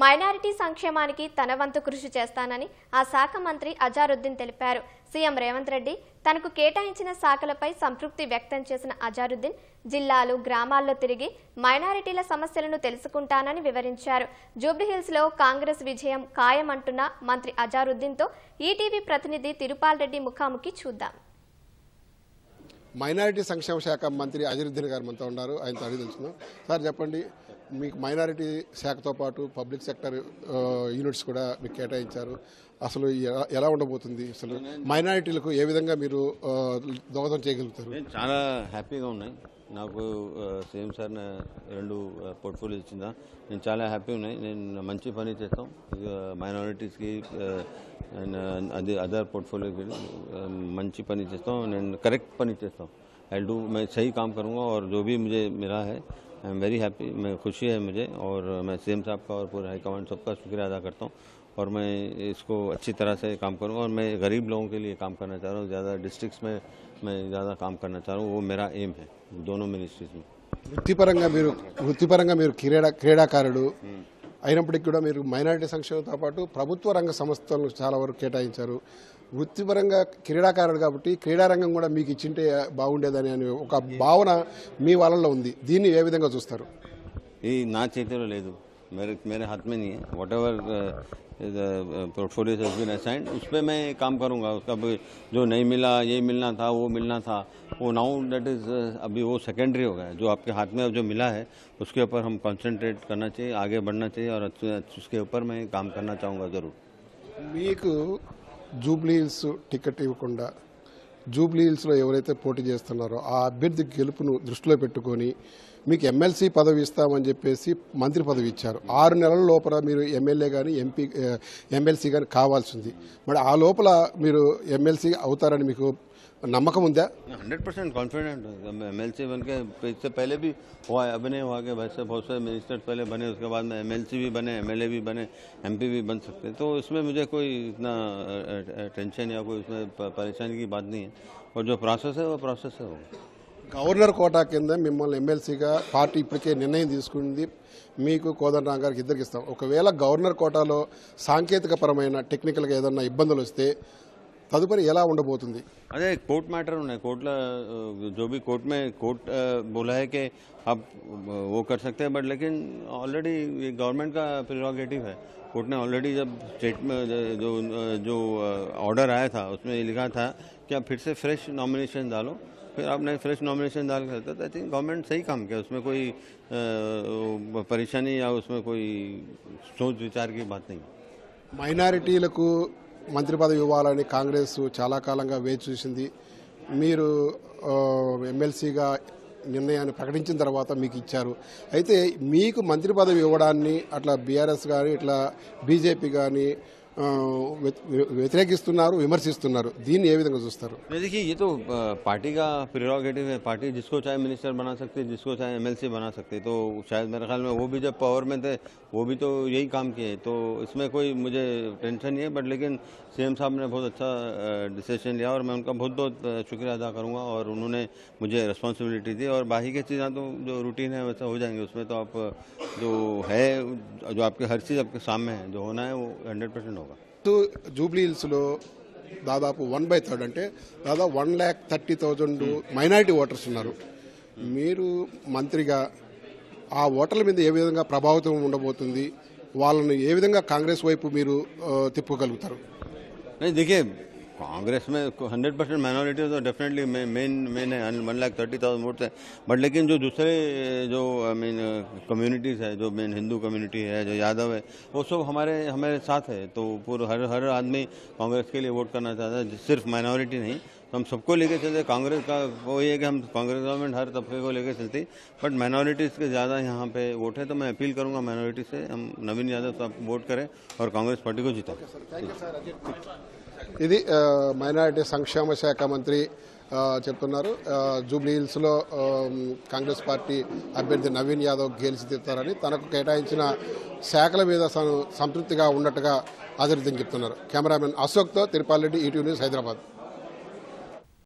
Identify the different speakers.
Speaker 1: Minority సంక్షేమానికి తన వంతు కృషి చేస్తానని ఆ శాఖ మంత్రి అజారుద్దీన్ తెలిపారు. సీఎం రేవంత్ రెడ్డి తనకు కేటాయించిన శాఖలపై సంతృప్తి వ్యక్తం చేసిన అజారుద్దీన్ జిల్లాలు, గ్రామాల్లో తిరిగి మైనారిటీల సమస్యలను తెలుసుకుంటానని వివరించారు. జూబ్లీహిల్స్ లో కాంగ్రెస్ విజయం ఖాయమంటున్న మంత్రి అజారుద్దీన్తో ఈటీవీ ప్రతినిధి తిరుపాల్ రెడ్డి ముఖాముఖి చూద్దాం.
Speaker 2: మైనారిటీ సంక్షేమ శాఖ మంత్రి అజరుద్దీన్ గారు మనతో ఉన్నారు. ఆయనతో అడిగి తెలుసుకుందాం. సార్ చెప్పండి, మీకు మైనారిటీ శాఖతో పాటు పబ్లిక్ సెక్టర్ యూనిట్స్ కూడా మీకు కేటాయించారు. అసలు ఎలా ఉండబోతుంది? అసలు మైనారిటీలకు ఏ విధంగా మీరు దోహదం చేయగలుగుతారు?
Speaker 3: చాలా హ్యాపీగా ఉన్నాయి. నాకు సీఎం సార్ రెండు పోర్ట్ఫోలియో ఇచ్చిందా, నేను చాలా హ్యాపీ ఉన్నాయి. నేను మంచి పని చేస్తాం మైనారిటీస్కి అండ్ అదర్ పోर्टफोलियो మంచి పని చేస్తాం. నేను కరెక్ట్ పని చేస్తాం. आई डू मैं सही काम करूँगा और जो भी मुझे मिला है आई एम वेरी हैप्पी. मैं खुशी है मुझे और मैं सीएम साहब का और पूरे हाईकमांड सबका शुक्रिया अदा करता हूँ और मैं इसको अच्छी तरह से काम करूँगा और मैं गरीब लोगों के लिए काम करना चाह रहा हूँ. ज़्यादा डिस्ट्रिक्ट्स में मैं ज़्यादा काम करना चाह रहा हूँ. वो मेरा एम है दोनों मिनिस्ट्रीज में.
Speaker 2: వృత్తిపరంగా మీరు క్రీడాకారుడు అయినప్పటికీ కూడా మీరు మైనారిటీ సంక్షేమంతో పాటు ప్రభుత్వ రంగ సంస్థలను చాలా వరకు కేటాయించారు. వృత్తిపరంగా క్రీడాకారుడు కాబట్టి క్రీడారంగం కూడా మీకు ఇచ్చింటే బాగుండేదని అని ఒక భావన మీ వాళ్ళలో ఉంది. దీన్ని ఏ విధంగా చూస్తారు?
Speaker 3: ఈ నా చేతిలో లేదు, मेरे हाथ में नहीं है. Whatever portfolio has been assigned उस पर मैं काम करूँगा. उसका जो नहीं मिला, ये मिलना था, वो मिलना था, वो नाउ दैट इज़ अभी वो सेकेंडरी हो गया. जो आपके हाथ में अब जो मिला है उसके ऊपर हम कंसंट्रेट करना चाहिए, आगे बढ़ना चाहिए और उसके ऊपर मैं काम करना चाहूँगा ज़रूर.
Speaker 2: మీకు జూబ్లీహిల్స్ టికెట్ ఇవ్వకుండా జూబ్లీహిల్స్లో ఎవరైతే పోటీ చేస్తున్నారో ఆ అభ్యర్థి గెలుపును దృష్టిలో పెట్టుకొని మీకు ఎమ్మెల్సీ పదవి ఇస్తామని చెప్పేసి మంత్రి పదవి ఇచ్చారు. 6 నెలల లోపల మీరు ఎమ్మెల్యే కానీ ఎమ్మెల్సీ కానీ కావాల్సింది. మరి ఆ లోపల మీరు ఎమ్మెల్సీ అవుతారని మీకు నమ్మకం ఉందా?
Speaker 3: 100% कॉन्फिडेंट. एमएलसी बन के इससे पहले भी हुआ है, अभी नहीं हुआ कि वैसे बहुत से मिनिस्टर्स पहले बने, उसके बाद में एमएलसी भी बने, एमएलए भी बने, एमपी भी बन सकते हैं. तो इसमें मुझे कोई इतना टेंशन या कोई इसमें परेशानी की बात नहीं है और जो प्रोसेस है वो प्रोसेस है. वो
Speaker 2: గవర్నర్ కోటా కింద మిమ్మల్ని ఎమ్మెల్సీగా పార్టీ ఇప్పటికే నిర్ణయం తీసుకుంది. మీకు కోదండరాం గారికి ఇద్దరికి ఇస్తాం. ఒకవేళ గవర్నర్ కోటాలో సాంకేతిక పరమైన టెక్నికల్గా ఏదన్నా ఇబ్బందులు వస్తే తదుపరి ఎలా ఉండబోతుంది?
Speaker 3: अरे कोर्ट मैटर होना है. कोर्ट जो भी कोर्ट में कोर्ट बोला है कि आप वो कर सकते हैं, बट लेकिन ऑलरेडी ये गवर्नमेंट का प्रेरोगेटिव है. कोर्ट ने ऑलरेडी जब स्टेट में जो ऑर्डर आया था उसमें ये लिखा था कि आप फिर से फ्रेश नॉमिनेशन डालो. फिर आपने फ्रेश नॉमिनेशन डाल करता तो आई थिंक गवर्नमेंट सही काम किया. उसमें कोई परेशानी या उसमें कोई सोच विचार की बात नहीं.
Speaker 2: మైనారిటీలకు మంత్రి పదవి ఇవ్వాలని కాంగ్రెస్ చాలా కాలంగా వేచి చూసింది. మీరు ఎమ్మెల్సీగా నిర్ణయాన్ని ప్రకటించిన తర్వాత మీకు ఇచ్చారు. అయితే మీకు మంత్రి పదవి ఇవ్వడాన్ని అట్లా బీఆర్ఎస్ కానీ ఇట్లా బీజేపీ కానీ వ్యతిరేకిస్తున్నారు, విమర్శిస్తున్నారు. దీన్ని ఏ విధంగా చూస్తారు?
Speaker 3: देखिए ये तो पार्टी का प्रेरोगेटिव है. पार्टी जिसको चाहे मिनिस्टर बना सकती है, जिसको चाहे एमएलसी बना सकती है. तो शायद मेरे ख्याल में वो भी जब पावर में थे वो भी तो यही काम किए. तो इसमें कोई मुझे टेंशन नहीं है. बट लेकिन सीएम साहब ने बहुत अच्छा डिसीजन लिया और मैं उनका बहुत बहुत शुक्रिया अदा करूँगा. और उन्होंने मुझे रिस्पॉन्सिबिलिटी दी और बाकी की चीज़ें तो जो रूटीन है वैसा हो जाएंगे. उसमें तो आप जो है जो आपके हर चीज़ आपके सामने है, जो होना है वो 100% होगा.
Speaker 2: జూబ్లీహిల్స్లో దాదాపు 1/3 అంటే దాదాపు 1,30,000 మైనారిటీ ఓటర్స్ ఉన్నారు. మీరు మంత్రిగా ఆ ఓటర్ల మీద ఏ విధంగా ప్రభావితం ఉండబోతుంది? వాళ్ళని ఏ విధంగా కాంగ్రెస్ వైపు మీరు తిప్పగలుగుతారు?
Speaker 3: देखिए कांग्रेस में 100% माइनॉरिटी तो डेफिनेटली मेन है. 1,30,000 वोट है. बट लेकिन जो दूसरे जो आई मीन कम्युनिटीज़ है, जो मेन हिंदू कम्युनिटी है, जो यादव है, वो सब हमारे साथ है. तो पूरा हर आदमी कांग्रेस के लिए वोट करना चाहता है, सिर्फ माइनॉरिटी नहीं. तो हम सबको लेके चलते. कांग्रेस का वो ये कि हम कांग्रेस गवर्नमेंट हर तबके को लेके चलती. बट माइनॉरिटीज़ के ज़्यादा यहाँ पे वोट है. तो मैं अपील करूँगा माइनॉरिटी से, हम नवीन यादव साहब वोट करें और कांग्रेस पार्टी को जिताएं.
Speaker 2: ఇది మైనారిటీ సంక్షేమ శాఖ మంత్రి చెప్తున్నారు. జూబ్లీహిల్స్లో కాంగ్రెస్ పార్టీ అభ్యర్థి నవీన్ యాదవ్ గెలిచి తీరుతారని, తనకు కేటాయించిన శాఖల మీద సంతృప్తిగా ఉన్నట్టుగా అజరుద్దీన్ చెప్తున్నారు. కెమెరామెన్ అశోక్తో తిరుపాల్ రెడ్డి, ఈటీవీ న్యూస్, హైదరాబాద్.